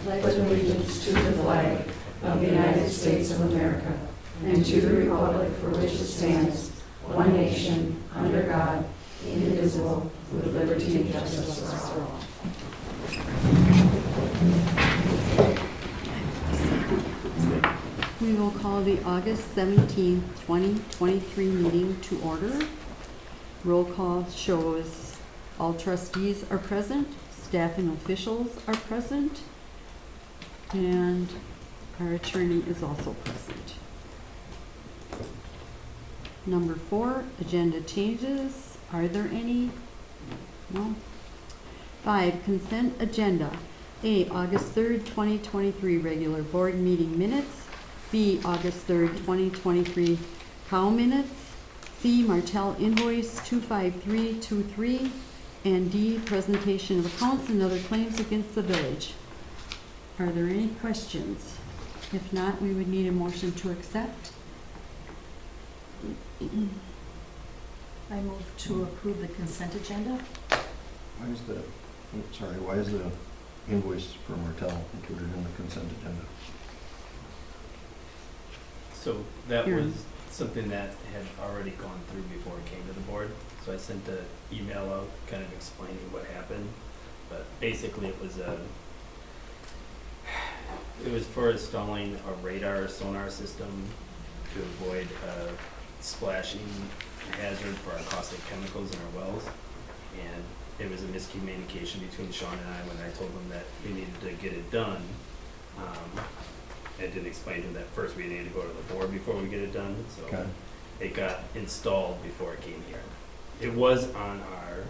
pledge allegiance to the flag of the United States of America and to the republic for which it stands, one nation, under God, indivisible, with liberty and justice for all. We will call the August 17th, 2023 meeting to order. Roll call shows all trustees are present, staff and officials are present, and our attorney is also present. Number 4, agenda changes. Are there any? No. 5, consent agenda. A, August 3rd, 2023 regular board meeting minutes. B, August 3rd, 2023 cow minutes. C, Martell invoice 25323. And D, presentation of accounts and other claims against the village. Are there any questions? If not, we would need a motion to accept. I move to approve the consent agenda. Why is the invoice for Martell included in the consent agenda? So that was something that had already gone through before it came to the board. So I sent an email out kind of explaining what happened. But basically it was for installing a radar sonar system to avoid splashing hazard for our caustic chemicals in our wells. And it was a miscommunication between Sean and I when I told him that we needed to get it done. I did explain to him that first we needed to go to the board before we get it done. So Okay. it got installed before it came here. It was on our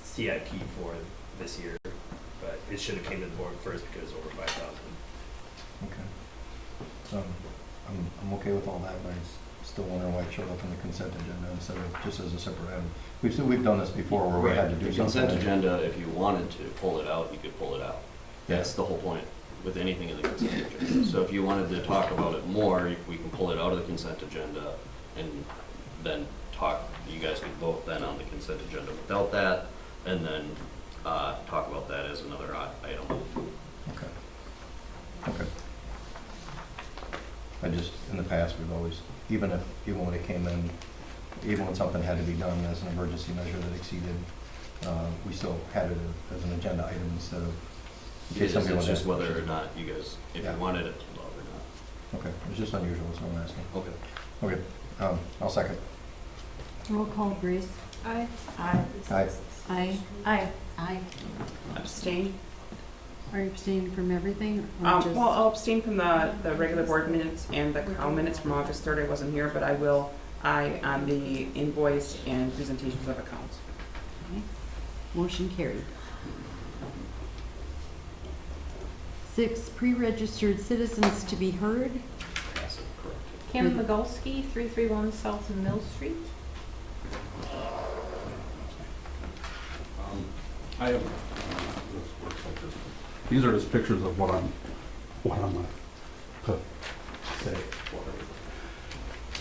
CIP for this year, but it should have came to the board first because it's over 5,000. Okay. I'm okay with all that, but I still wondering why it showed up in the consent agenda instead of just as a separate item. We've done this before where we had to do The something. consent agenda, if you wanted to pull it out, you could pull it out. Yeah. That's the whole point with anything in the consent agenda. So if you wanted to talk about it more, we can pull it out of the consent agenda and then talk, you guys could vote then on the consent agenda without that, and then talk about that as another item. Okay. Okay. I just, in the past, we've always, even when it came in, even when something had to be done as an emergency measure that exceeded, we still had it as an agenda item instead of, in case somebody It's wanted just to- whether or not you guys, if Yeah. you wanted it pulled out or not. Okay, it's just unusual, so I'm asking. Okay. Okay, I'll second. Roll call, Grace. Aye. Aye. Aye. Aye. Aye. Abstain. Are you abstaining from everything? Or just- Well, I'll abstain from the regular board minutes and the cow minutes from August 3rd. I wasn't here, but I will aye on the invoice and presentations of accounts. Okay. Motion carried. 6, pre-registered citizens to be heard. Pass it correctly. Kim Migalski, 331 South Mill Street. I have, these are just pictures of what I'm to say.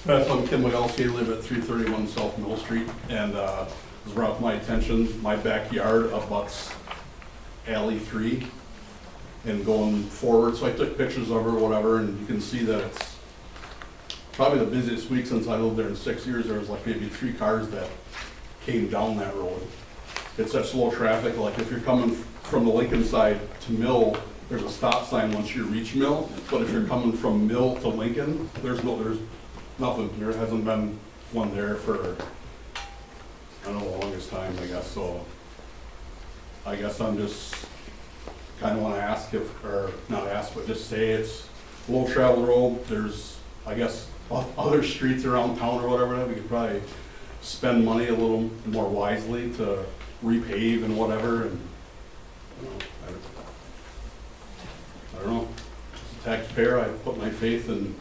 I'm Kim Migalski, I live at 331 South Mill Street, and it was brought to my attention, my backyard abuts alley 3 and going forward, so I took pictures of her, whatever, and you can see that it's probably the busiest week since I lived there in 6 years. There was like maybe 3 cars that came down that road. It's such slow traffic, like if you're coming from the Lincoln side to Mill, there's a stop sign once you reach Mill, but if you're coming from Mill to Lincoln, there's nothing. There hasn't been one there for, I don't know, the longest time, I guess, so I guess I'm just kind of want to ask if, or not ask, but just say it's a low travel road. There's, I guess, other streets around town or whatever that we could probably spend money a little more wisely to repave and whatever, and you know, I don't know. As a taxpayer, I put my faith in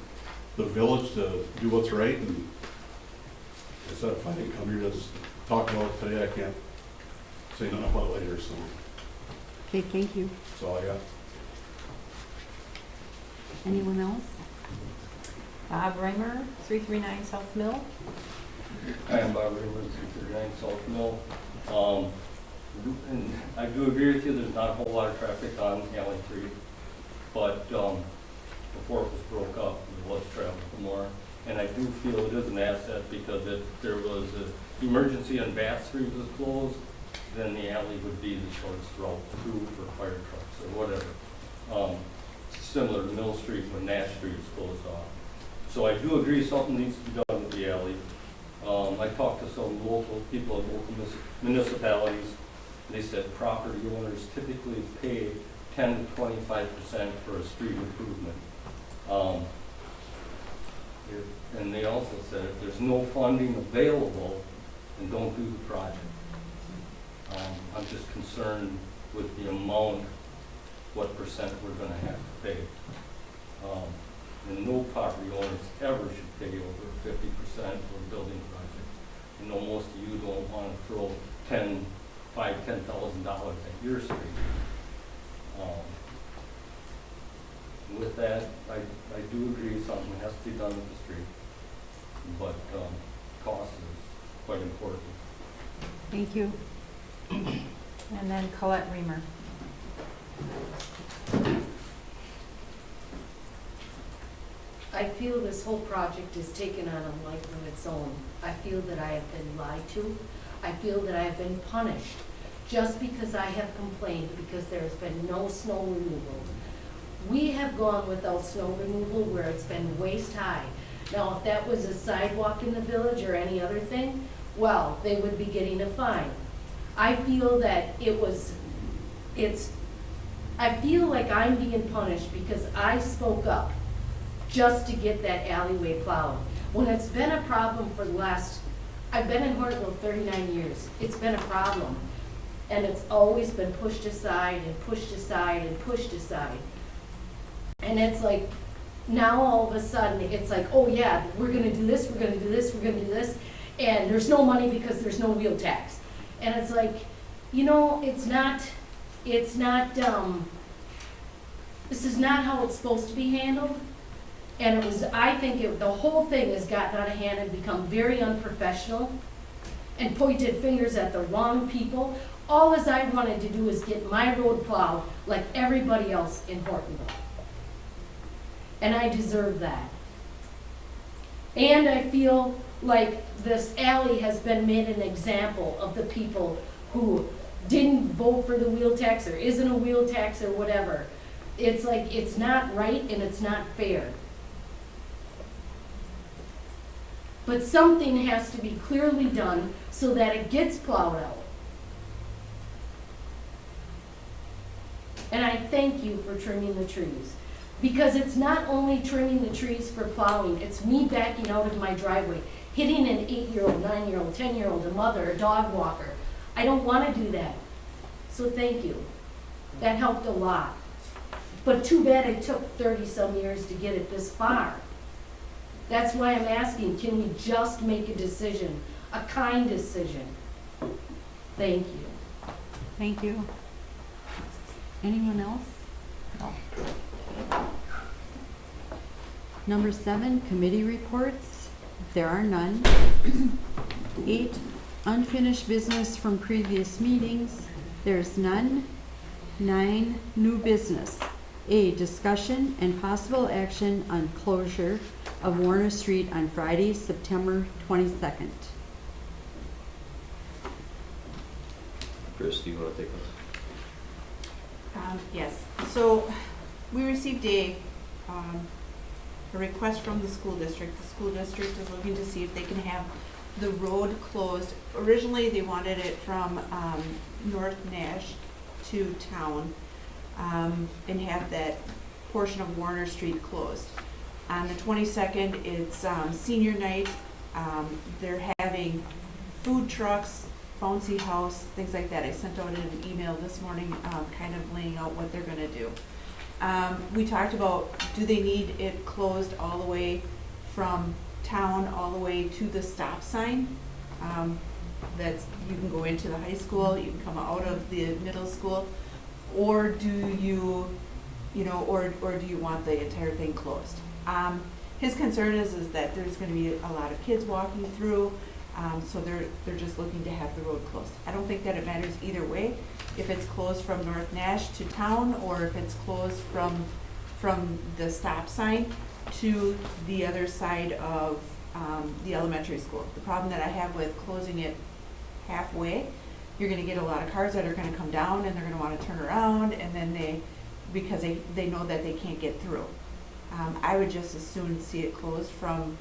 the village to do what's right, and like I said, if I didn't come here to just talk about it today, I can't say nothing about it later, so Okay, thank you. that's all I got. Anyone else? Bob Reimer, 339 South Mill. Hi, I'm Bob Rivers, 339 South Mill. And I do agree with you, there's not a whole lot of traffic on Alley 3, but before it was broke up, there was traffic more. And I do feel it is an asset because if there was an emergency and Bath Street was closed, then the alley would be the shortest route through for fire trucks or whatever. Similar to Mill Street when Nash Street is closed off. So I do agree something needs to be done with the alley. I talked to some local people in local municipalities. They said property owners typically pay 10 to 25% for a street improvement. And they also said if there's no funding available, then don't do the project. I'm just concerned with the amount, what percent we're going to have to pay. And no property owners ever should pay over 50% for a building project. I know most of you don't want to throw $10,000 at your street. With that, I do agree something has to be done with the street, but cost is quite important. Thank you. And then Colette Reamer. I feel this whole project is taken on a life of its own. I feel that I have been lied to. I feel that I have been punished just because I have complained because there has been no snow removal. We have gone without snow removal where it's been waist high. Now, if that was a sidewalk in the village or any other thing, well, they would be getting a fine. I feel that I feel like I'm being punished because I spoke up just to get that alleyway plowed. When it's been a problem for the last, I've been in Hortonville 39 years. It's been a problem. And it's always been pushed aside and pushed aside and pushed aside. And it's like, now all of a sudden, it's like, oh yeah, we're gonna do this, we're gonna do this, we're gonna do this, and there's no money because there's no wheel tax. And it's like, you know, this is not how it's supposed to be handled. And I think the whole thing has gotten out of hand and become very unprofessional and pointed fingers at the wrong people. All as I wanted to do is get my road plowed like everybody else in Hortonville. And I deserve that. And I feel like this alley has been made an example of the people who didn't vote for the wheel tax or isn't a wheel tax or whatever. It's like, it's not right and it's not fair. But something has to be clearly done so that it gets plowed out. And I thank you for trimming the trees. Because it's not only trimming the trees for plowing, it's me backing out of my driveway, hitting an 8-year-old, 9-year-old, 10-year-old, a mother, a dog walker. I don't want to do that. So thank you. That helped a lot. But too bad it took 30-some years to get it this far. That's why I'm asking, can we just make a decision, a kind decision? Thank you. Thank you. Anyone else? No. Number 7, committee reports. There are none. 8, unfinished business from previous meetings. There's none. 9, new business. A, discussion and possible action on closure of Warner Street on Friday, September 22nd. Chris, do you want to take this? Yes, so we received a request from the school district. The school district is looking to see if they can have the road closed. Originally, they wanted it from North Nash to town and have that portion of Warner Street closed. On the 22nd, it's senior night. They're having food trucks, bouncy house, things like that. I sent out an email this morning kind of laying out what they're going to do. We talked about, do they need it closed all the way from town all the way to the stop sign? That's, you can go into the high school, you can come out of the middle school, or do you, or do you want the entire thing closed? His concern is that there's going to be a lot of kids walking through. So they're just looking to have the road closed. I don't think that it matters either way, if it's closed from North Nash to town, or if it's closed from the stop sign to the other side of, the elementary school. The problem that I have with closing it halfway, you're gonna get a lot of cars that are gonna come down, and they're gonna wanna turn around, and then because they know that they can't get through. I would just as soon see it closed from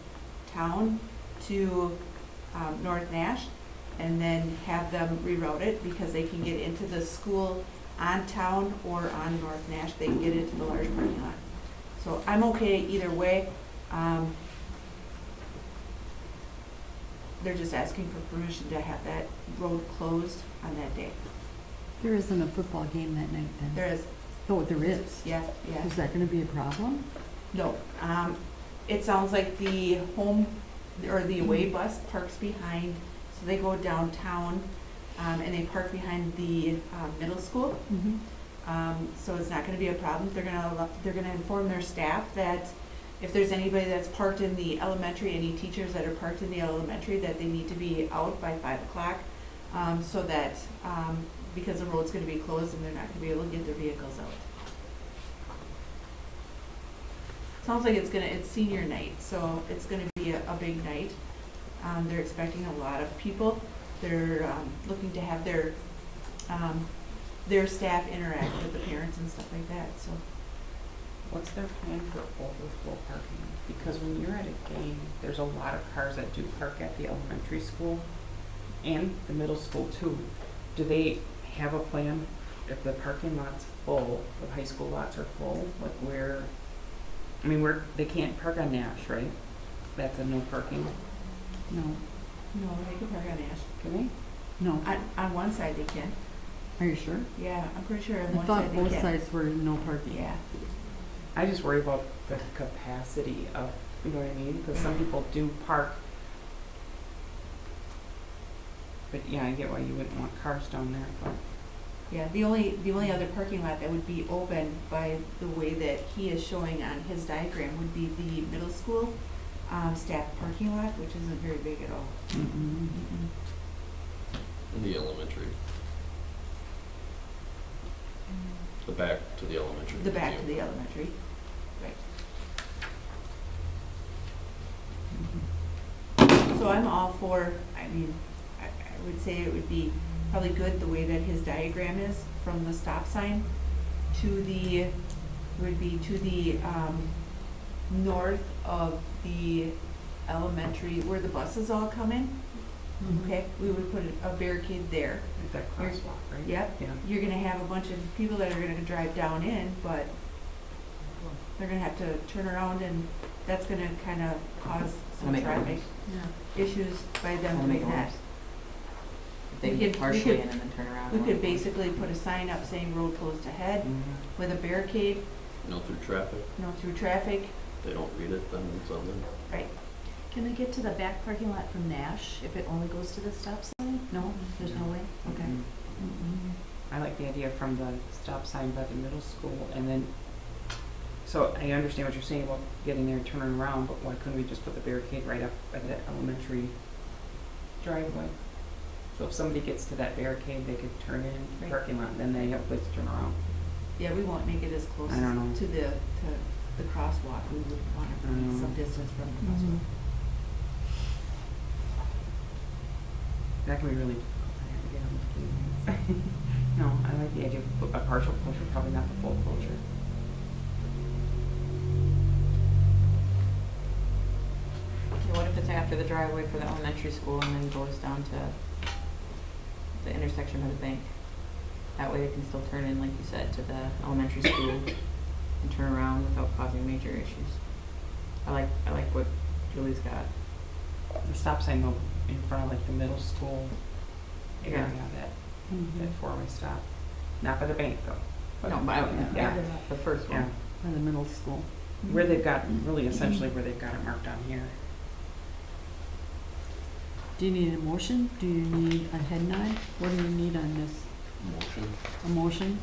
town to, North Nash, and then have them reroute it, because they can get into the school on town or on North Nash, they can get into the large parking lot. So I'm okay either way. They're just asking for permission to have that road closed on that day. There isn't a football game that night then? There is, Oh, there is. yeah. Is that gonna be a problem? No, it sounds like the home, or the away bus parks behind, so they go downtown, and they park behind the, middle school. Mm-hmm. So it's not gonna be a problem. They're gonna inform their staff that if there's anybody that's parked in the elementary, any teachers that are parked in the elementary, that they need to be out by 5 o'clock, so that, because the road's gonna be closed and they're not gonna be able to get their vehicles out. Sounds like it's senior night, so it's gonna be a big night. They're expecting a lot of people. They're, looking to have their staff interact with the parents and stuff like that, so. What's their plan for overflow parking? Because when you're at a game, there's a lot of cars that do park at the elementary school and the middle school too. Do they have a plan if the parking lot's full, the high school lots are full, like where, I mean, they can't park on Nash, right? That's a no parking, No, No, they can park on Ash. can they? no. On one side they can. Are you sure? Yeah, I'm pretty sure on I one thought side they can. both sides were no parking. Yeah. I just worry about the capacity of, you know what I mean? Because some people do park. But yeah, I get why you wouldn't want cars down there, but. Yeah, the only other parking lot that would be open by the way that he is showing on his diagram would be the middle school, staff parking lot, which isn't very big at all. Mm-mm. In the elementary. The back to the elementary. The back to the elementary, right. So I'm all for, I mean, I would say it would be probably good the way that his diagram is, from the stop sign to the, north of the elementary, where the buses all come in. Okay, we would put a barricade there. Like that crosswalk, right? Yep. Yeah. You're gonna have a bunch of people that are gonna drive down in, but they're gonna have to turn around, and that's gonna kinda cause some Make it traffic issues by them doing that. They We can could- get we partially could- in and then turn around. We could basically put a sign up saying road closed ahead Mm-hmm. with a barricade, No through traffic. no through traffic. If they don't read it, then it's on them. Right. Can they get to the back parking lot from Nash if it only goes to the stop sign? No, there's no way? Okay. Mhm. I like the idea from the stop sign by the middle school, and then, so I understand what you're saying about getting there and turning around, but why couldn't we just put the barricade right up by the elementary driveway? So if somebody gets to that barricade, they could turn in the Right. parking lot, and then they have a place to turn around. Yeah, we won't make it as close I don't know. to the crosswalk. We would want to be some distance from the crosswalk. That can be really difficult. I have to get on the games. No, I like the idea of a partial closure, probably not the full closure. Okay, what if it's after the driveway for the elementary school and then goes down to the intersection of the bank? That way they can still turn in, like you said, to the elementary school and turn around without causing major issues. I like what Julie's got. The stop sign though, in front of like the middle school area, that Mhm. that four-way stop. Not by the bank though. but- No, but I don't, Yeah, the first yeah. one. By the middle school. Where they've got, really essentially where they've got it marked on here. Do you need a motion? Do you need a head nod? What do you need on this? Motion. A motion?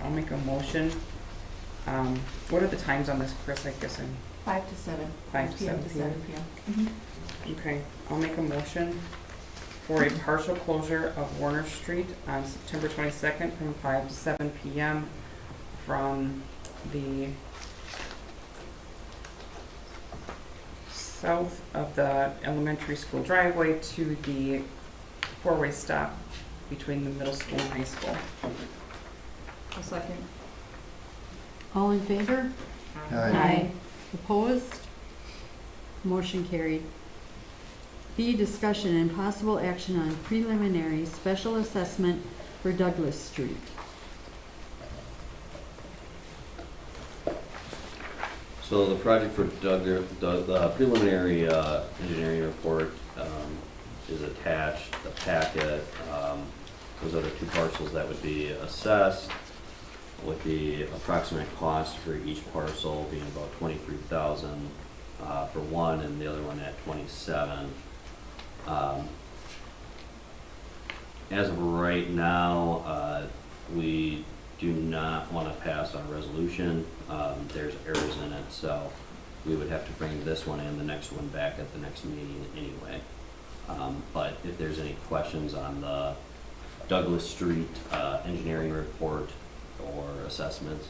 I'll make a motion. What are the times on this, Chris? I guess 5 to 7. 5 to 7 to p.m. 7 p.m. Okay, I'll make a motion for a partial closure of Warner Street on September 22nd from 5 to 7 p.m. from the south of the elementary school driveway to the four-way stop between the middle school and high school. A second. All in favor? Aye. Opposed? Motion carried. B, discussion and possible action on preliminary special assessment for Douglas Street. So the project for the preliminary engineering report is attached, the packet. Those are the two parcels that would be assessed, with the approximate cost for each parcel being about $23,000 for one, and the other one at $27,000. As of right now, we do not want to pass on a resolution. There's errors in it, so we would have to bring this one and the next one back at the next meeting anyway. But if there's any questions on the Douglas Street engineering report or assessments,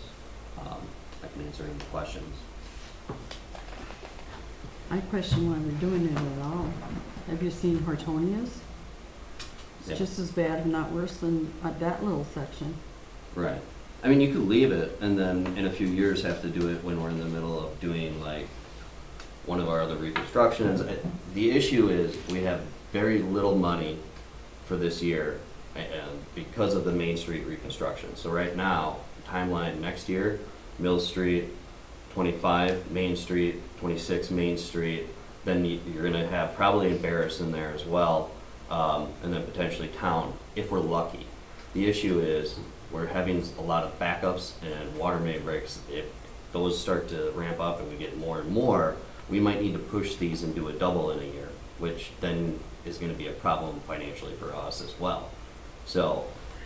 I can answer any questions. I question why we're doing it at all. Have you seen Hortonia's? Yeah. It's just as bad, if not worse, than that little section. Right. I mean, you could leave it and then in a few years have to do it when we're in the middle of doing like one of our other reconstructions. The issue is we have very little money for this year and because of the Main Street reconstruction. So right now, timeline next year, Mill Street, 25 Main Street, 26 Main Street, then you're gonna have probably Barris in there as well, and then potentially Town, if we're lucky. The issue is we're having a lot of backups and water main breaks. If those start to ramp up and we get more and more, we might need to push these and do a double in a year, which then is gonna be a problem financially for us as well. So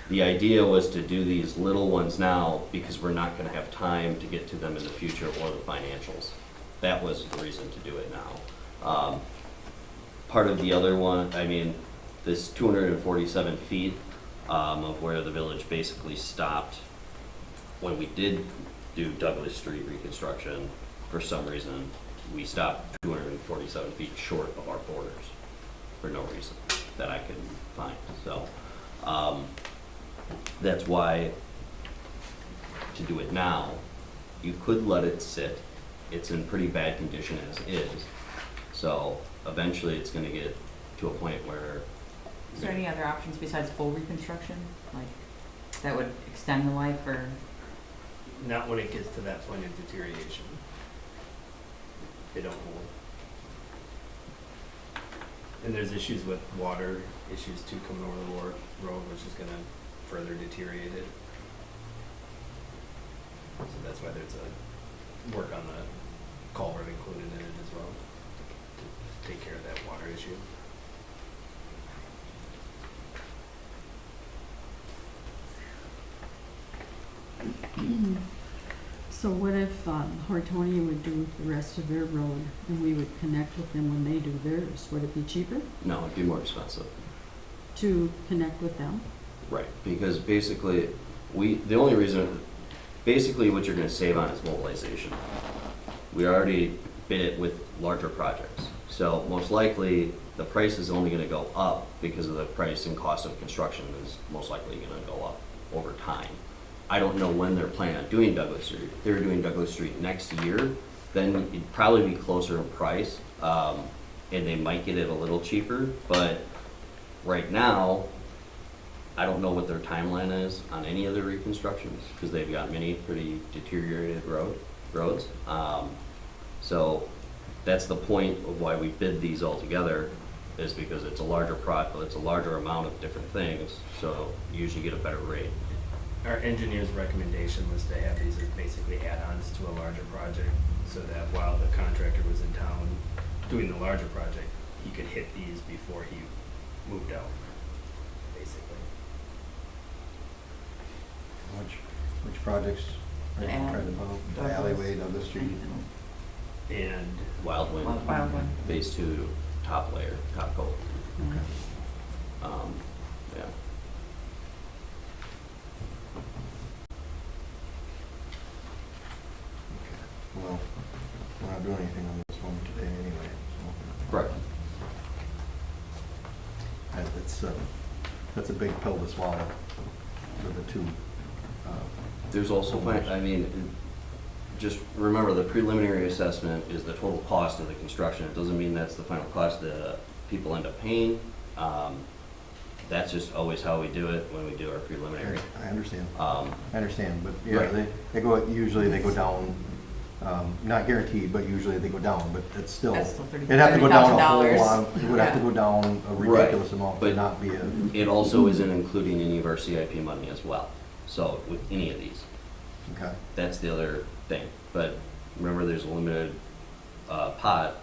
the idea was to do these little ones now because we're not gonna have time to get to them in the future or the financials. That was the reason to do it now. Part of the other one, I mean, this 247 feet of where the village basically stopped when we did do Douglas Street reconstruction, for some reason, we stopped 247 feet short of our borders for no reason that I can find. So that's why to do it now, you could let it sit. It's in pretty bad condition as is. So eventually it's gonna get to a point where. Is there any other options besides full reconstruction? Like, that would extend the life or? Not when it gets to that point of deterioration. They don't hold. And there's issues with water, issues too coming over the road, which is gonna further deteriorate it. So that's why there's a work on the culvert included in it as well, to take care of that water issue. So what if Hortonia would do the rest of their road and we would connect with them when they do theirs? Would it be cheaper No, it'd be more expensive. to connect with them? Right, because basically, the only reason, basically what you're gonna save on is mobilization. We already bid it with larger projects. So most likely, the price is only gonna go up because of the price and cost of construction is most likely gonna go up over time. I don't know when they're planning on doing Douglas Street. If they're doing Douglas Street next year, then it'd probably be closer in price, and they might get it a little cheaper, but right now, I don't know what their timeline is on any of the reconstructions, because they've got many pretty deteriorated roads. So that's the point of why we bid these all together, is because it's a larger it's a larger amount of different things, so you usually get a better rate. Our engineer's recommendation was to have these as basically add-ons to a larger project, so that while the contractor was in town doing the larger project, he could hit these before he moved out, basically. Which projects are you trying to Douglas. the alleyway, Douglas Street? and Wild Wind, Wild one. phase 2, top layer, top coat. Yeah. Well, we're not doing anything on this one today anyway, so. Correct. That's a big pill to swallow for the two. There's also, I mean, just remember the preliminary assessment is the total cost of the construction. It doesn't mean that's the final cost that people end up paying. That's just always how we do it when we do our preliminary. I understand. Um, I understand, but yeah, Right. usually they go down, not guaranteed, but usually they go down, but it's still, That's still it'd have to go down a whole $30,000. lot, it would have to Yeah. go down a Right, ridiculous amount to but- not be a, It also isn't including any of our CIP money as well. So with any of these, okay. that's the other thing. But remember, there's a limited pot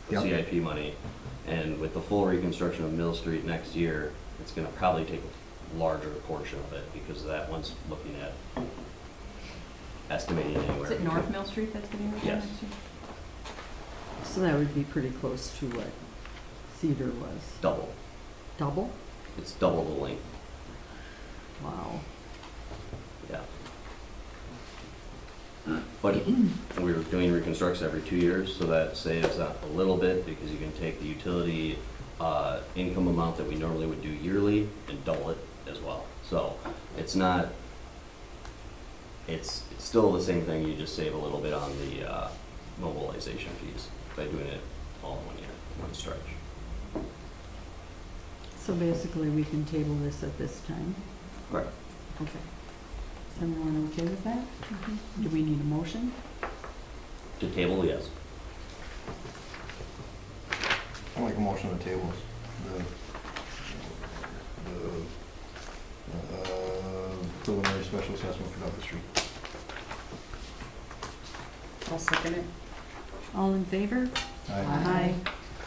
of Yep. CIP money. And with the full reconstruction of Mill Street next year, it's gonna probably take a larger portion of it because that one's looking at estimating anywhere. Is it North Mill Street that's getting redone Yes. next year? So that would be pretty close to what Cedar was. Double. Double? It's double the length, Wow. yeah. But we're doing reconstructs every 2 years, so that saves a little bit because you can take the utility income amount that we normally would do yearly and double it as well. So it's not, it's still the same thing, you just save a little bit on the mobilization fees by doing it all in 1 year, one stretch. So basically, we can table this at this time? Correct. Okay. Is everyone okay with that? Do we need a motion? To table, yes. I'll make a motion to table the preliminary special assessment for Douglas Street. I'll second it. All in favor? Aye.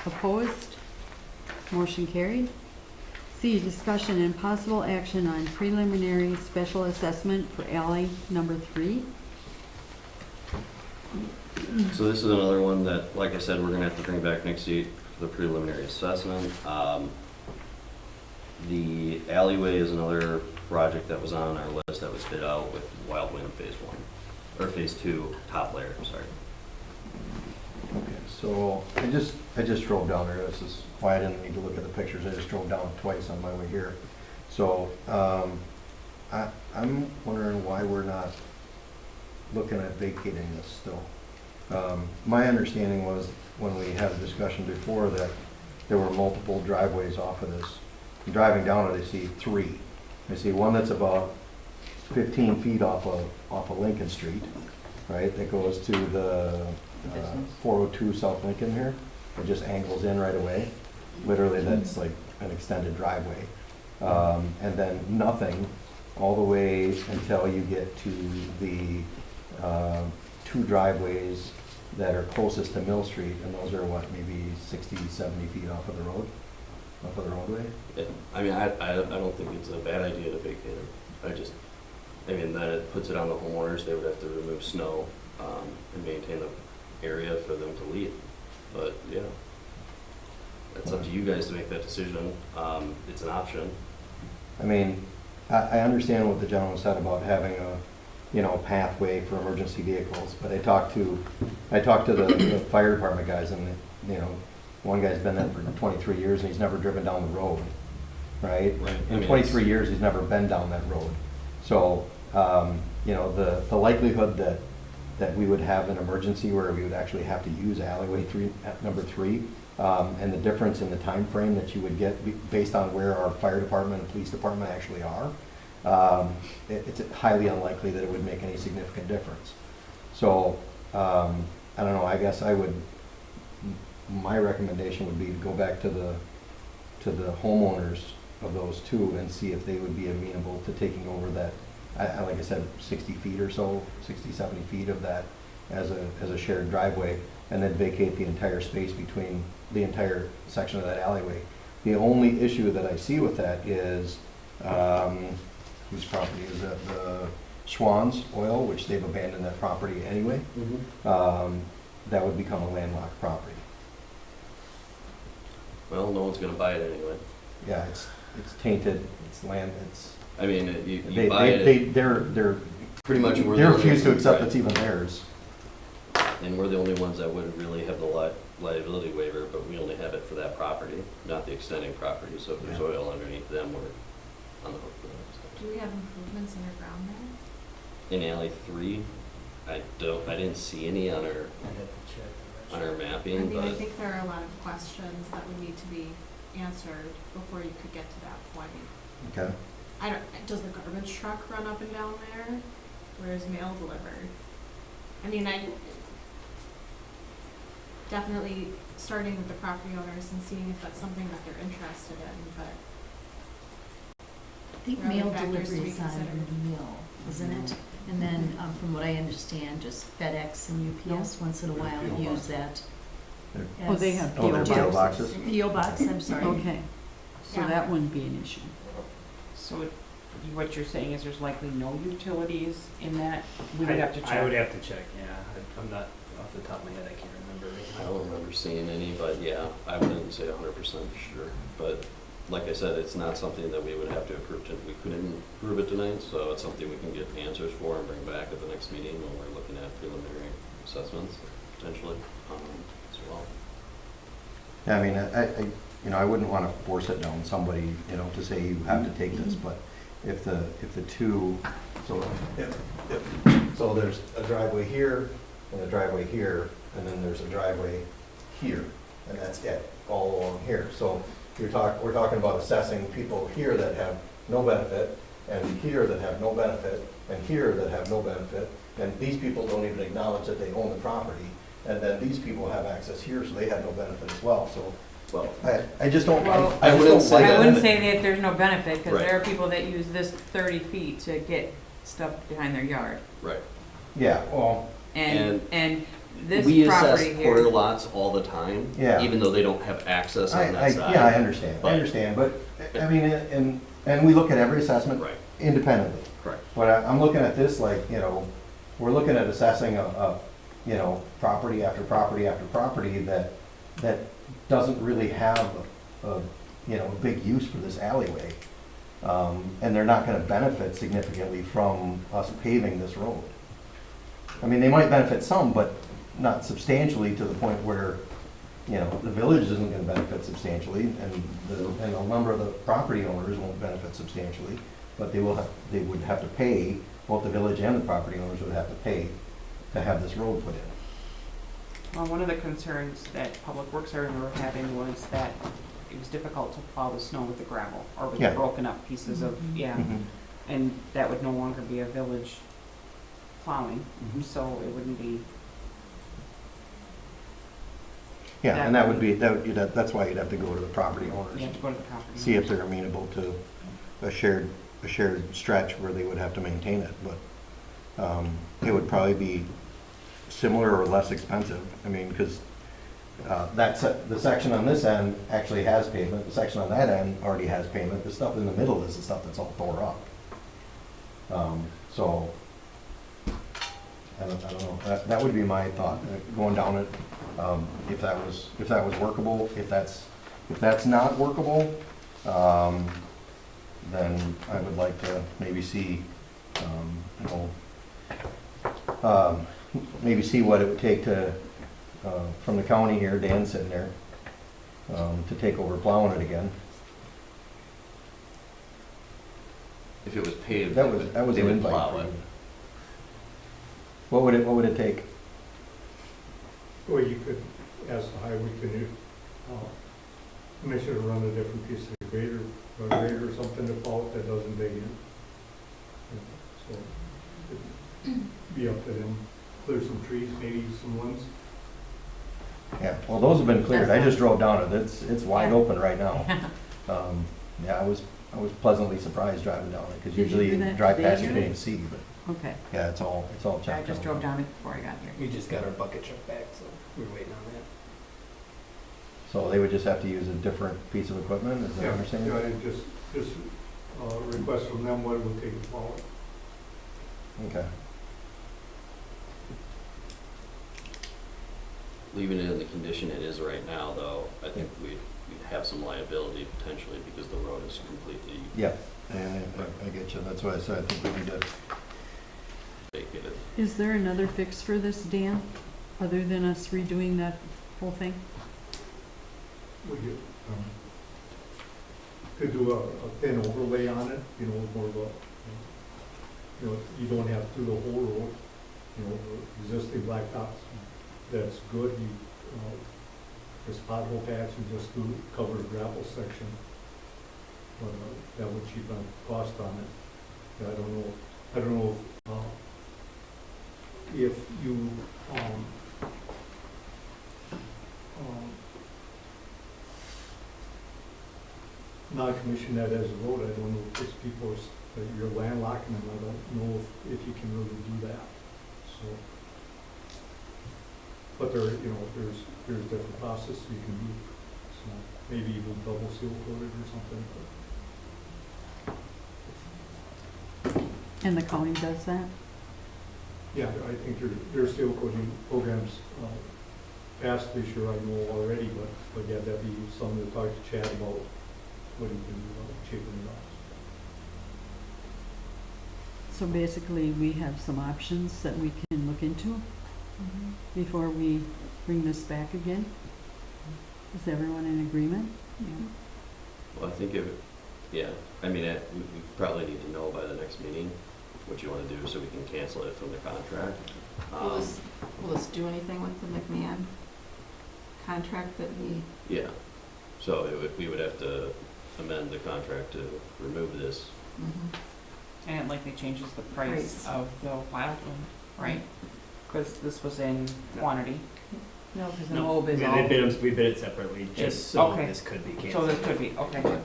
Opposed? Motion carried. C, discussion and possible action on preliminary special assessment for alley number 3. So this is another one that, like I said, we're gonna have to bring back next week for the preliminary assessment. The alleyway is another project that was on our list that was bid out with Wild Wind Phase 1, or Phase 2, top layer, I'm sorry. Okay, so I just drove down there. This is why I didn't need to look at the pictures. I just drove down twice on my way here. So, I'm wondering why we're not looking at vacating this still. My understanding was when we had a discussion before that there were multiple driveways off of this. Driving down it, I see 3. I see one that's about 15 feet off of Lincoln Street, right? That goes to the 402 South Lincoln here. It just angles in right away. Literally, that's like an extended driveway. And then nothing all the way until you get to the 2 driveways that are closest to Mill Street, and those are what, maybe 60, 70 feet off of the road, off of the roadway? I mean, I don't think it's a bad idea to vacate it. I mean, then it puts it on the homeowners, they would have to remove snow, and maintain the area for them to leave. But, yeah, it's up to you guys to make that decision. It's an option. I mean, I understand what the gentleman said about having a, pathway for emergency vehicles, but I talked to the fire department guys, and, one guy's been there for 23 years and he's never driven down the road, right? Right. I In mean, 23 years, he's never been down that road. So, the likelihood that we would have an emergency where we would actually have to use alleyway number 3, and the difference in the time frame that you would get based on where our fire department and police department actually are, it's highly unlikely that it would make any significant difference. So, I don't know, I guess my recommendation would be to go back to the homeowners of those 2 and see if they would be amenable to taking over that, like I said, 60 feet or so, 60, 70 feet of that as a shared driveway, and then vacate the entire space between the entire section of that alleyway. The only issue that I see with that is, whose property is that? The Schwann's Oil, which they've abandoned that property anyway. that would become a landlocked property. Well, no one's gonna buy it anyway. Yeah, it's tainted, it's land, it's, I mean, you buy it, they're pretty much we're they the refuse to only- accept right. it's even theirs. And we're the only ones that would really have the liability waiver, but we only have it for that property, not the extending property. So if there's Yeah. oil underneath them, we're on the hook for that. Do we have improvements underground there? In alley 3, I didn't see any on our I'd have to check. I'm not on our sure. I mapping, mean, I but think there are a lot of questions that would need to be answered before you could get to that point. Okay. I don't, does the garbage truck run up and down there? Where is mail delivered? I mean, definitely starting with the property owners and seeing if that's something that they're interested in, but I think There are mail factors to delivery be is on considered. the mill, isn't it? And then, from what I understand, just FedEx and UPS once in a while use that. Oh, they as- have Oh, PO they're PO boxes. boxes? PO box, I'm sorry. Okay, so Yeah. that wouldn't be an issue. So what you're saying is there's likely no utilities in that? We would have to check. I would have to check, yeah. I'm not, off the top of my head, I can't remember. I don't remember seeing any, but yeah, I wouldn't say 100% sure. But like I said, it's not something that we would have to approve. We couldn't approve it tonight, so it's something we can get answers for and bring back at the next meeting when we're looking at preliminary assessments potentially as well. Yeah, I mean, I wouldn't want to force it down somebody, to say you have to take this, but if the two, so so there's a driveway here and a driveway here, and then there's a driveway here, and that's it, all along here. So we're talking about assessing people here that have no benefit, and here that have no benefit, and here that have no benefit, and these people don't even acknowledge that they own the property, and then these people have access here, so they have no benefit as well, so Well, I just don't, Well, I wouldn't just don't say like I it. wouldn't say that there's no benefit, because Right. there are people that use this 30 feet to get stuff behind their yard. right. Yeah, well, And this We assess property quarter here, lots all the time, Yeah. even though they don't have access on that side. yeah, I understand, but, I mean, and we look at every assessment Right, independently. correct. But I'm looking at this like, we're looking at assessing property after property after property that doesn't really have a big use for this alleyway. And they're not gonna benefit significantly from us paving this road. I mean, they might benefit some, but not substantially to the point where, the village isn't gonna benefit substantially, and a number of the property owners won't benefit substantially, but they would have to pay, both the village and the property owners would have to pay to have this road put in. Well, one of the concerns that Public Works I remember having was that it was difficult to plow the snow with the gravel or with the Yeah. broken up pieces of, and that would no longer be a village plowing, so it wouldn't be, Yeah, and that's why you'd have to go to the property you owners, have to go to the property. see if they're amenable to a shared stretch where they would have to maintain it, but it would probably be similar or less expensive. I mean, because the section on this end actually has pavement, the section on that end already has pavement, the stuff in the middle is the stuff that's all tore up. So, I don't know, that would be my thought, going down it, if that was workable. If that's not workable, then I would like to maybe see, maybe see what it would take to, from the county here, Dan sitting there, to take over plowing it again. If it was paved, That was they an would invite plow for it. you. What would it take? Well, you could ask the highway commissioner to run a different piece of grader, a grader or something to plow it that doesn't dig in. So, it'd be up to them, clear some trees, maybe some ones. Yeah, well, those have been cleared. I just drove down it. It's wide open right now. Yeah, I was pleasantly surprised driving down it, because Did you usually do you that drive today, past, you Gary? can't see, but Okay. yeah, it's all checked out. I just drove down it before I got here. We just got our bucket truck back, so we're waiting on that. So they would just have to use a different piece of equipment, is that what you're saying? Yeah, and just request from them what it would take to plow it. Okay. leaving it in the condition it is right now, though, I think we'd have some liability potentially because the road is completely Yeah, and I get you, that's why I said I think we need to, vacated. Is there another fix for this, Dan, other than us redoing that whole thing? We could do a thin overlay on it, you know, more of a, you know, you don't have to do the whole road, you know, existing blacktops, that's good, you, this pothole patch, you just do cover the gravel section. But that would cheapen the cost on it. I don't know if you, not commission that as a road, I don't know if it's people, that you're landlocking them, I don't know if you can really do that, so. But there, you know, there's different processes you can do, so maybe even double seal coated or something, but. And the county does that? Yeah, I think their seal coating programs, passed this year, I know already, but yeah, that'd be something to talk to Chad about, what he can do about cheaping it up. So basically, we have some options that we can look into before we bring this back again? Is everyone in agreement? Yeah. Well, I think yeah, I mean, we probably need to know by the next meeting what you want to do so we can cancel it from the contract. Will this do anything with the McMahon contract that we? Yeah, so we would have to amend the contract to remove this. And it likely changes the price Price. of the wild one, right? Because this was in quantity. No, because the No, mold is we all. we bid it separately, just so Okay. this could be So canceled. this could be, okay, good.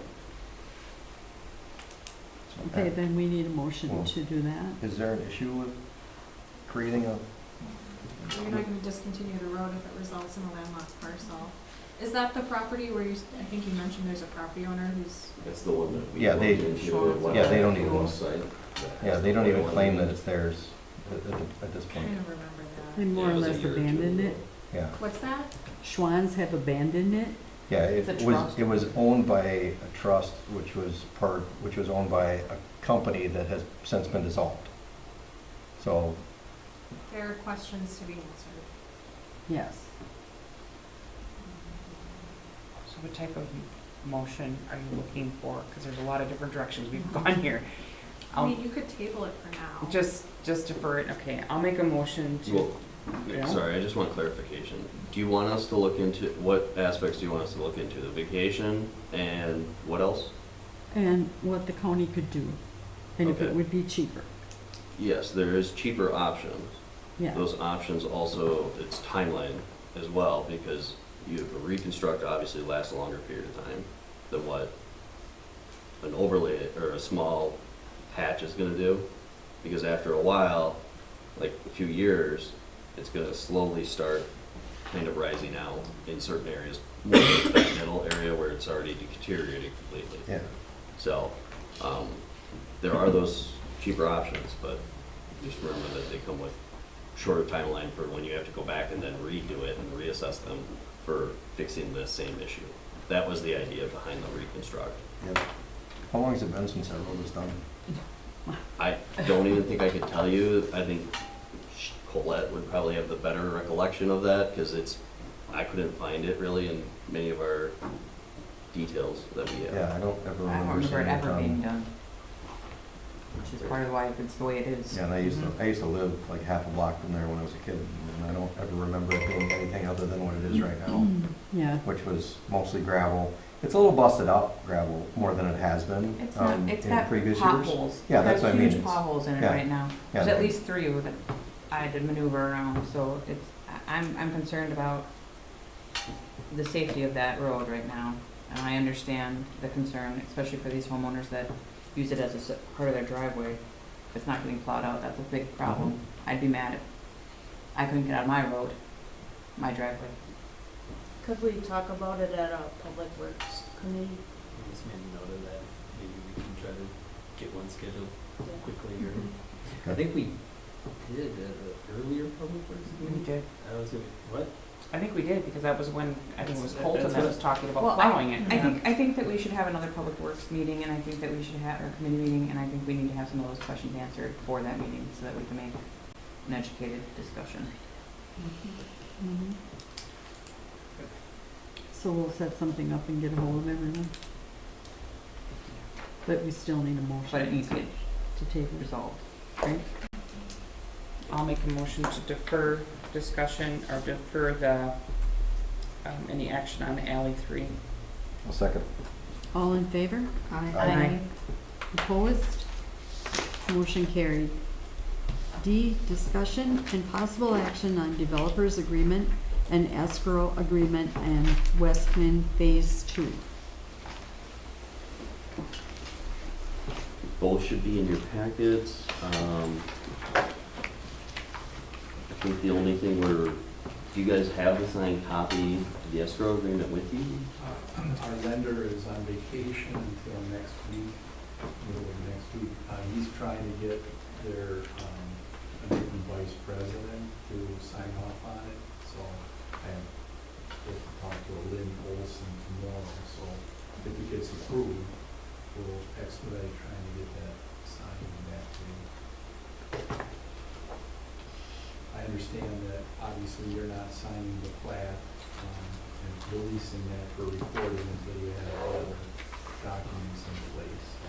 Okay, then we need a motion Well- to do that. is there an issue with creating a, You're not gonna discontinue the road if it results in a landlocked parcel. Is that the property where I think you mentioned there's a property owner who's, That's the one that we. Yeah, they- looked into, Sure. what Yeah, they don't the even- west side. yeah, they don't even claim that it's theirs at this I point, don't remember They that. more or It was a less year or two abandoned ago. it. yeah. What's that? Schwann's have abandoned it. Yeah, It's a it was, trust. it was owned by a trust, which was owned by a company that has since been dissolved. So, There are questions to be answered. Yes. So what type of motion are you looking for? Because there's a lot of different directions we've gone here. I mean, you could table it for now. Just defer it, okay, I'll make a motion to, Well, Yeah. sorry, I just want clarification. Do you want us to look into, what aspects do you want us to look into? The vacation and what else? And what the county could do, and if it Okay. would be cheaper. Yes, there is cheaper options. Yeah. Those options also, it's timeline as well, because you reconstruct obviously lasts a longer period of time than what an overlay or a small patch is gonna do. Because after a while, like a few years, it's gonna slowly start kind of rising out in certain areas. More like that middle area where it's already deteriorated completely. yeah, So, there are those cheaper options, but just remember that they come with shorter timeline for when you have to go back and then redo it and reassess them for fixing the same issue. That was the idea behind the reconstruct. yeah. How long has it been since that road was done? I don't even think I could tell you. I think Colette would probably have the better recollection of that, because I couldn't find it really in many of our details that we have. Yeah, I don't ever I don't remember remember seeing it it ever being done. done. Which is part of why it's the way it is. Yeah, and I used to live like half a block from there when I was a kid, and I don't ever remember it being anything other than what it is right now, Yeah. which was mostly gravel. It's a little busted up gravel, more than it has been, It's not, it's in got previous years. potholes. Yeah, that's what I mean. There's huge It's- potholes in it yeah. right now. Yeah, There's at least 3 that I did maneuver around, so I'm concerned about the safety of that road right now. And I understand the concern, especially for these homeowners that use it as part of their driveway. If it's not getting plowed out, that's a big problem. Mm-hmm. I'd be mad if I couldn't get out of my road, my driveway. Could we talk about it at a public works committee? I just made a note of that. Maybe we can try to get one scheduled quickly or, I think we did at an earlier public works We meeting. did. I was, what? I think we did, because that was when, I think it was That's- Colton that's that what- was talking about Well, plowing it. I think that we should have another public works meeting, and I think that we should have our committee meeting, and I think we need to have some of those questions answered for that meeting, so that we can make an educated discussion. Mhm. So we'll set something up and get a hold of everyone. But we still need a motion. But it needs to get to table it. resolved, right? I'll make a motion to defer discussion or defer the, any action on alley 3. I'll second. All in favor? Aye. Opposed? Motion carried. D, discussion and possible action on developers agreement and escrow agreement and Westman Phase 2. Both should be in your packets. I think the only thing do you guys have the signed copy of the escrow agreement with you? Our lender is on vacation until next week, middle of next week. He's trying to get their, a different vice president to sign off on it, so I have to talk to Lynn Olson tomorrow, so if it gets approved, we'll expedite trying to get that signed in that week. I understand that obviously you're not signing the plat, and releasing that for recording until you have all the documents in place, so.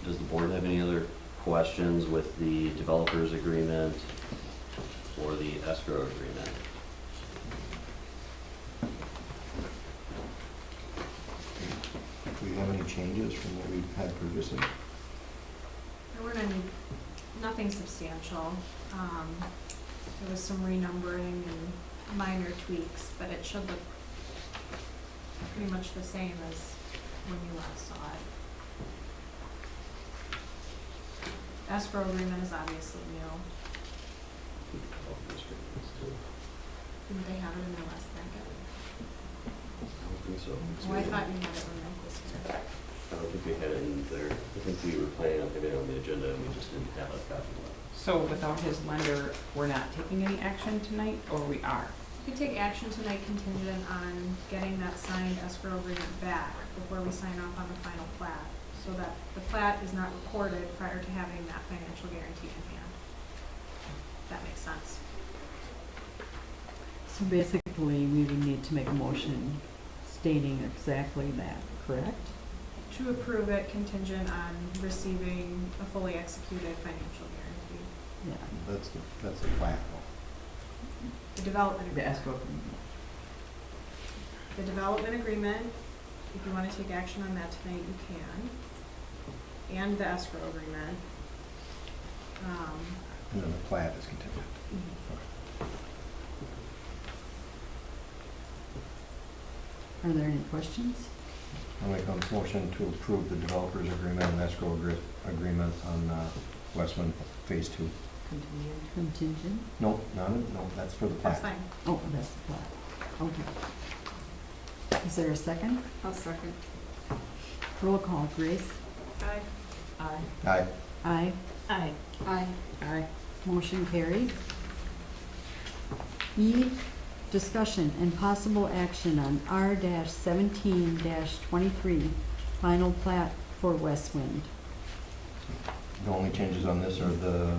Does the board have any other questions with the developers agreement or the escrow agreement? Do we have any changes from what we've had previously? There weren't any, nothing substantial. There was some renumbering and minor tweaks, but it should look pretty much the same as when you last saw it. Escrow agreement is obviously new. Didn't they have it in their last packet? I don't think so. Oh, I thought you had it when Mike was here. I don't think we had it in there. I think we were planning on having it on the agenda and we just didn't have a copy of it. So without his lender, we're not taking any action tonight, or we are? You could take action tonight contingent on getting that signed escrow agreement back before we sign off on the final plat, so that the plat is not recorded prior to having that financial guarantee in hand. If that makes sense. So basically, we would need to make a motion stating exactly that, correct? To approve it contingent on receiving a fully executed financial guarantee. Yeah. That's the plat. The development The agreement. escrow agreement. The development agreement, if you want to take action on that tonight, you can. And the escrow agreement. And then the plat is contingent. Are there any questions? I'll make a motion to approve the developers agreement and escrow agreement on Westman Phase 2. Continued. Contingent? Nope, no, that's for the plat. That's fine. Oh, that's the plat. Okay. Is there a second? I'll second. Roll call, Grace. Aye. Aye. Aye. Aye. Aye. Aye. Aye. Motion carried. E, discussion and possible action on R-17-23, final plat for Westwind. The only changes on this are the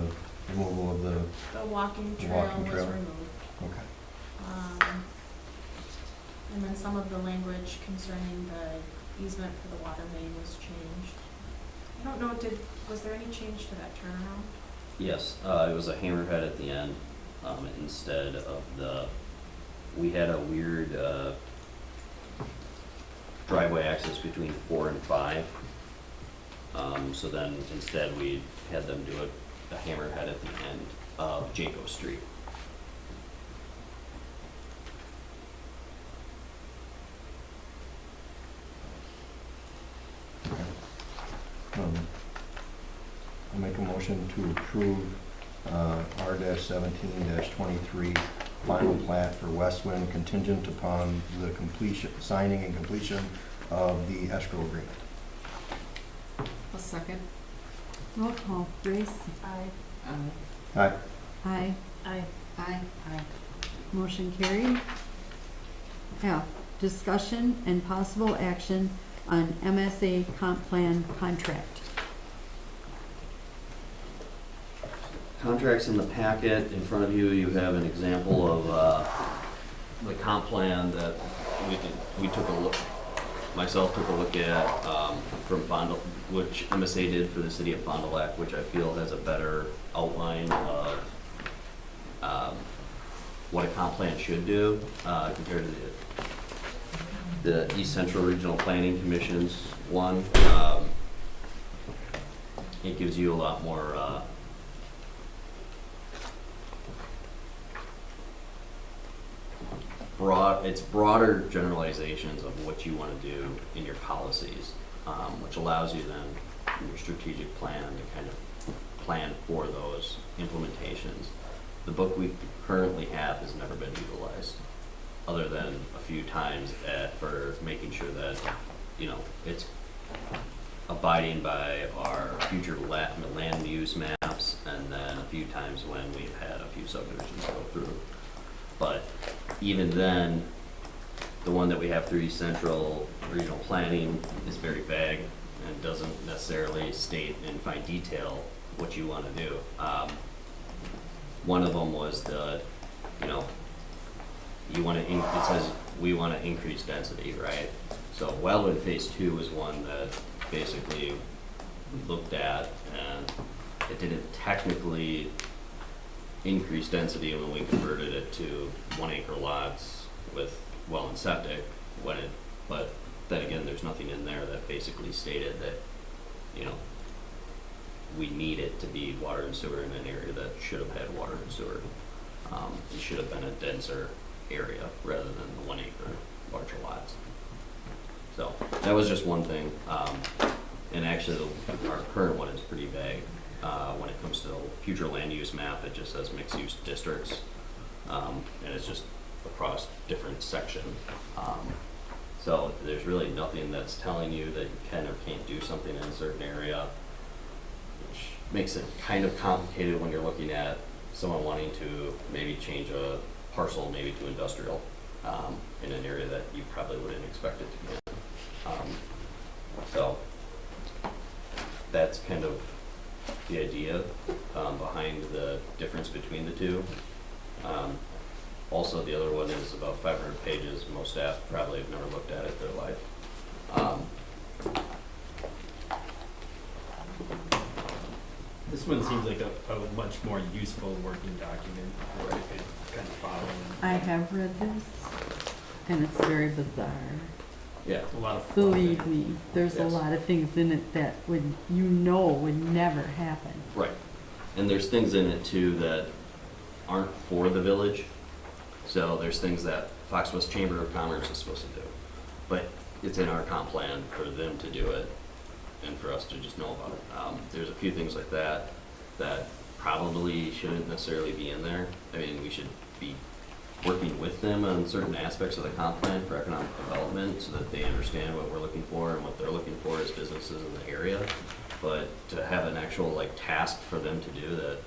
removal of the, The walking The trail walking was trail. removed. okay. And then some of the language concerning the easement for the water main was changed. I don't know, was there any change to that turnaround? Yes, it was a hammerhead at the end, instead of we had a weird, driveway access between 4 and 5. So then instead we had them do a hammerhead at the end of Jacob Street. I'll make a motion to approve R-17-23 final plat for Westwind contingent upon the signing and completion of the escrow agreement. I'll second. Roll call. Grace? Aye. Aye. Aye. Aye. Aye. Motion carried. F, discussion and possible action on MSA comp plan contract. Contracts in the packet. In front of you, you have an example of the comp plan that we took a look, myself took a look at from Fond, which MSA did for the city of Fond du Lac, which I feel has a better outline of what a comp plan should do compared to the East Central Regional Planning Commission's one. It gives you a lot more it's broader generalizations of what you want to do in your policies, which allows you then in your strategic plan to kind of plan for those implementations. The book we currently have has never been utilized, other than a few times for making sure that, you know, it's abiding by our future land use maps, and then a few times when we've had a few subdivisions go through. But even then, the one that we have through East Central Regional Planning is very vague and doesn't necessarily state in fine detail what you want to do. One of them was you know, it says we want to increase density, right? So Wildwood Phase 2 was one that basically we looked at, and it didn't technically increase density when we converted it to 1 acre lots with well and septic, but then again, there's nothing in there that basically stated that, you know, we need it to be water and sewer in an area that should have had water and sewer. It should have been a denser area rather than the 1 acre larger lots. So that was just one thing. And actually, our current one is pretty vague. When it comes to the future land use map, it just says mixed use districts. And it's just across different sections. So there's really nothing that's telling you that you can or can't do something in a certain area, which makes it kind of complicated when you're looking at someone wanting to maybe change a parcel maybe to industrial in an area that you probably wouldn't expect it to be in. So that's kind of the idea behind the difference between the two. Also, the other one is about 500 pages. Most staff probably have never looked at it in their life. This one seems like a much more useful working document where I could kind of follow. I have read this, and it's very bizarre. Yeah. A lot of fluff. Believe me, there's a Yes. lot of things in it that would never happen. Right. And there's things in it too that aren't for the village. So there's things that Fox West Chamber of Commerce is supposed to do. But it's in our comp plan for them to do it and for us to just know about it. There's a few things like that that probably shouldn't necessarily be in there. I mean, we should be working with them on certain aspects of the comp plan for economic development so that they understand what we're looking for and what they're looking for as businesses in the area. But to have an actual like task for them to do that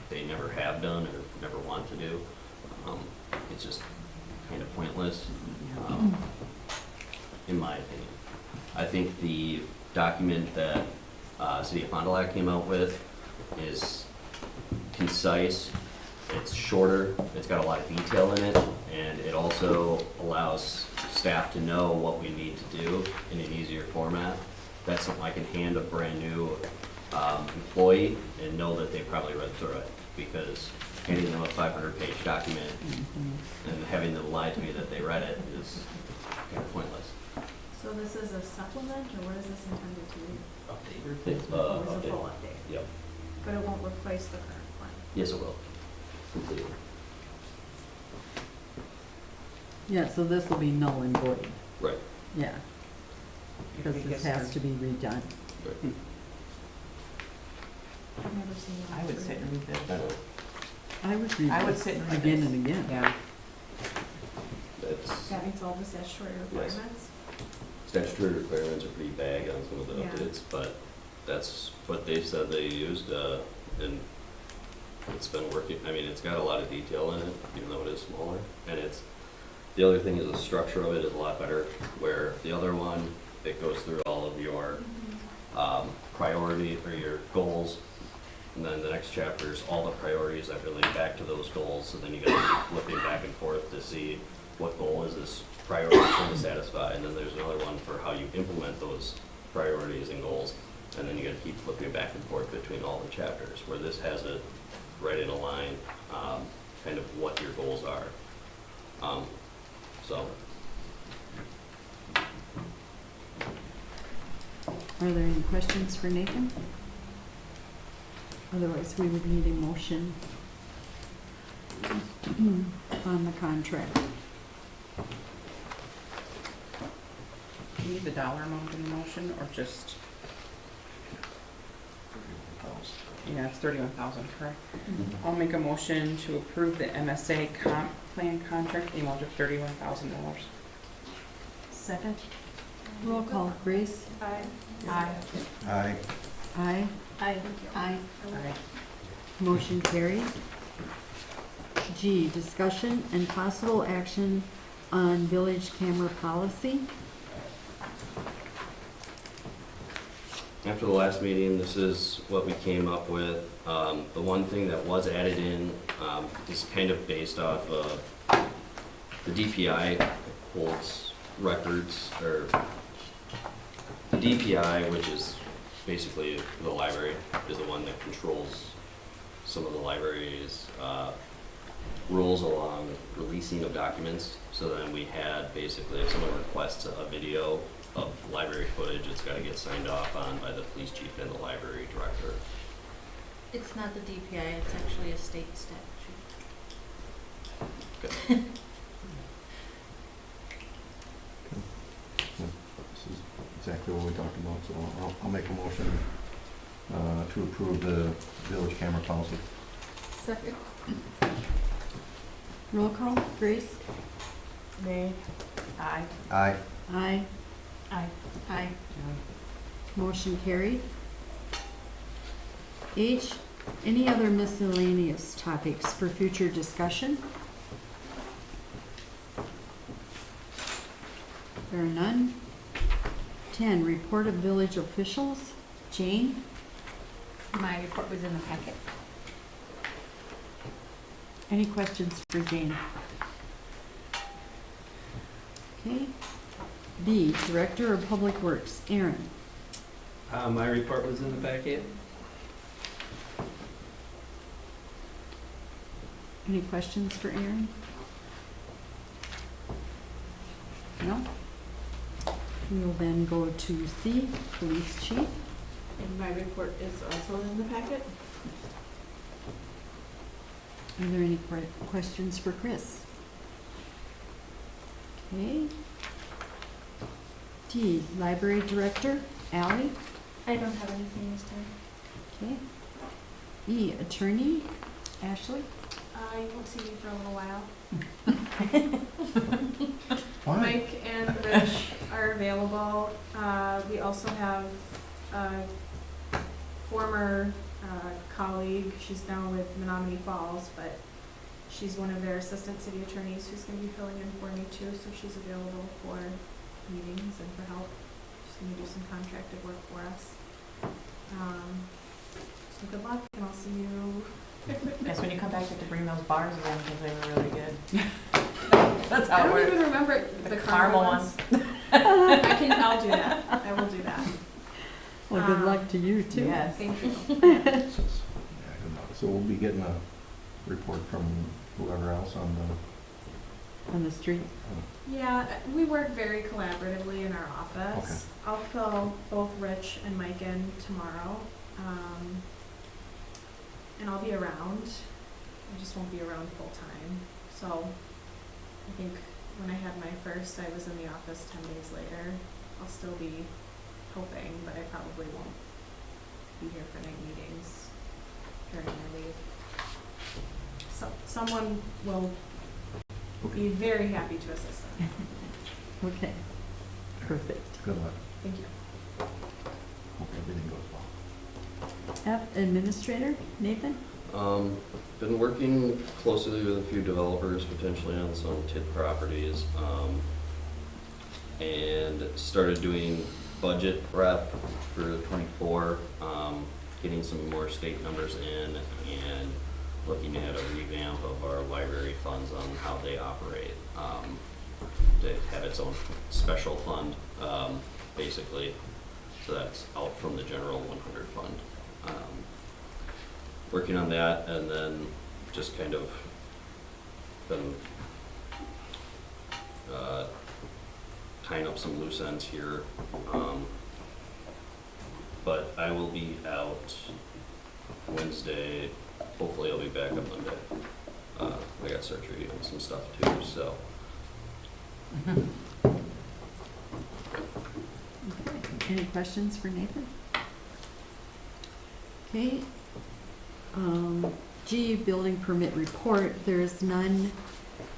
they never have done or never want to do, it's just kind of pointless, in my opinion. I think the document that City of Fond du Lac came out with is concise, it's shorter, it's got a lot of detail in it, and it also allows staff to know what we need to do in an easier format. That's something I can hand a brand new employee and know that they probably read through it, because handing them a 500-page document and having them lie to me that they read it is kind of pointless. So this is a supplement, or what is this intended to be? Update. It's a full update, Yep. but it won't replace the current plan. Yes, it will. Completely. Yeah, so this will be null and void. Right. Yeah. Because this has to be redone. Right. I've never seen it. I would sit and read I this. know. I would read I would this sit and read again this. and again. Yeah. That's, That meets all the statutory requirements. statutory requirements are pretty vague on some of the Yeah. updates, but that's what they said they used, and it's been working. I mean, it's got a lot of detail in it, even though it is smaller. And the other thing is the structure of it is a lot better, where the other one, it goes through all of your priority or your goals. And then the next chapter is all the priorities that relate back to those goals. So then you gotta keep flipping back and forth to see what goal is this priority trying to satisfy. And then there's another one for how you implement those priorities and goals. And then you gotta keep flipping back and forth between all the chapters, where this has it right in a line, kind of what your goals are. So, Are there any questions for Nathan? Otherwise, we would need a motion on the contract. Do you need the dollar amount in the motion, or just, yeah, it's 31,000, correct? I'll make a motion to approve the MSA comp plan contract, in the amount of $31,000. Second? Roll call, Grace? Aye. Aye. Aye. Aye. Aye. Aye. Aye. Motion carried. G, discussion and possible action on village camera policy. after the last meeting, this is what we came up with. The one thing that was added in is kind of based off of the DPI holds records, or the DPI, which is basically the library, is the one that controls some of the library's rules along releasing of documents. So then we had basically, if someone requests a video of library footage, it's got to get signed off on by the police chief and the library director. It's not the DPI, it's actually a state statute. Okay. This is exactly what we talked about, so I'll make a motion to approve the village camera policy. Second. Roll call, Grace? Nay. Aye. Aye. Aye. Aye. Aye. Motion carried. H, any other miscellaneous topics for future discussion? There are none. 10, report of village officials. Jane? My report was in the packet. Any questions for Jane? Okay. B, Director of Public Works, Aaron. My report was in the packet. Any questions for Aaron? No? We will then go to C, Police Chief. And my report is also in the packet. Are there any questions for Chris? Okay. D, Library Director, Ally. I don't have anything this time. Okay. E, Attorney, Ashley. I won't see you for a little while. Why? Mike and Rich are available. We also have a former colleague, she's now with Menominee Falls, but she's one of their assistant city attorneys who's going to be filling in for me too, so she's available for meetings and for help. She's going to do some contracted work for us. So good luck, and I'll see you. Guess when you come back, you have to bring those bars again, because they were really good. That's I how it don't works. even remember The the caramel ones. ones. I'll do that. I will do that. Well, good luck to you too. Yes. Thank you. So we'll be getting a report from whoever else on On the street. Yeah, we work very collaboratively in our office. I'll fill both Rich and Mike in tomorrow. And I'll be around. I just won't be around full time. So I think when I had my first, I was in the office 10 days later. I'll still be hoping, but I probably won't be here for night meetings during my leave. So someone will be very happy to assist them. Okay. Perfect. Good luck. Thank you. Hope everything goes well. F, administrator, Nathan? Been working closely with a few developers potentially on some TID properties, and started doing budget prep for '24, getting some more state numbers in and looking at a revamp of our library funds on how they operate, to have its own special fund, basically. So that's out from the general 100 fund. Working on that, and then just kind of been tying up some loose ends here. But I will be out Wednesday. Hopefully I'll be back on Monday. I got surgery and some stuff too, so. Okay. Any questions for Nathan? Okay. G, building permit report, there is none.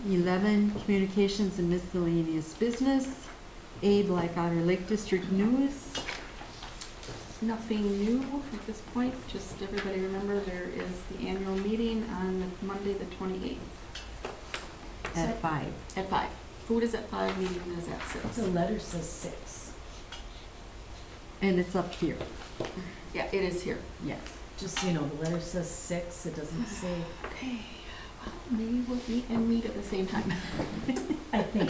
11, communications and miscellaneous business. A, Black Otter Lake District news. Nothing new at this point, just everybody remember there is the annual meeting on Monday, the 28th. At 5. At 5. Food is at 5, meeting is at 6. The letter says 6. And it's up here. Yeah, it is here. Yes. Just so you know, the letter says 6, it doesn't say, Okay, well, maybe we'll meet and meet at the same time. I think.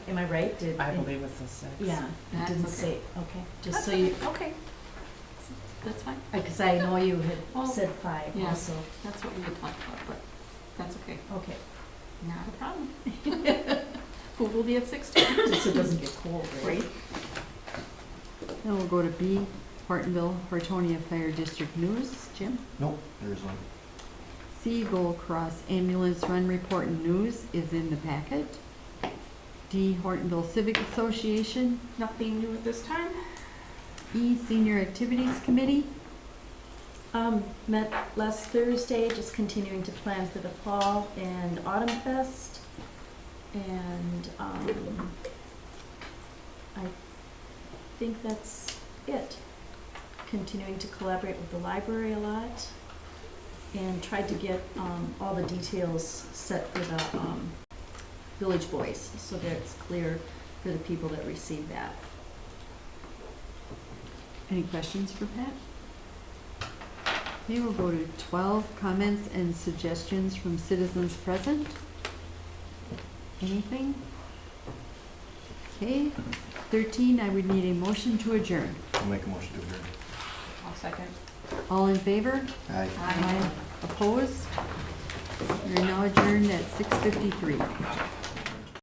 Am I right? I believe it's a 6. Yeah, it That's didn't okay. say, okay, just That's so you, okay. That's fine. because I know you had Well, said 5 yeah. also. That's what we had talked about, but that's okay. Okay, Not a problem. Food will be at 6 too. just so it doesn't get cold, right? Then we'll go to B, Hortonville, Hortonia Fire District news. Jim? Nope, there's one. C, Gold Cross ambulance run report and news is in the packet. D, Hortonville Civic Association. Nothing new at this time. E, Senior Activities Committee. Met last Thursday, just continuing to plan for the fall and autumn fest. And, I think that's it. Continuing to collaborate with the library a lot and tried to get, all the details set for the, Village Boys, so that it's clear for the people that receive that. Any questions for Pat? Okay, we'll go to 12, comments and suggestions from citizens present. Anything? Okay, 13, I would need a motion to adjourn. I'll make a motion to adjourn. I'll second. All in favor? Aye. Opposed? We are now adjourned at 6:53.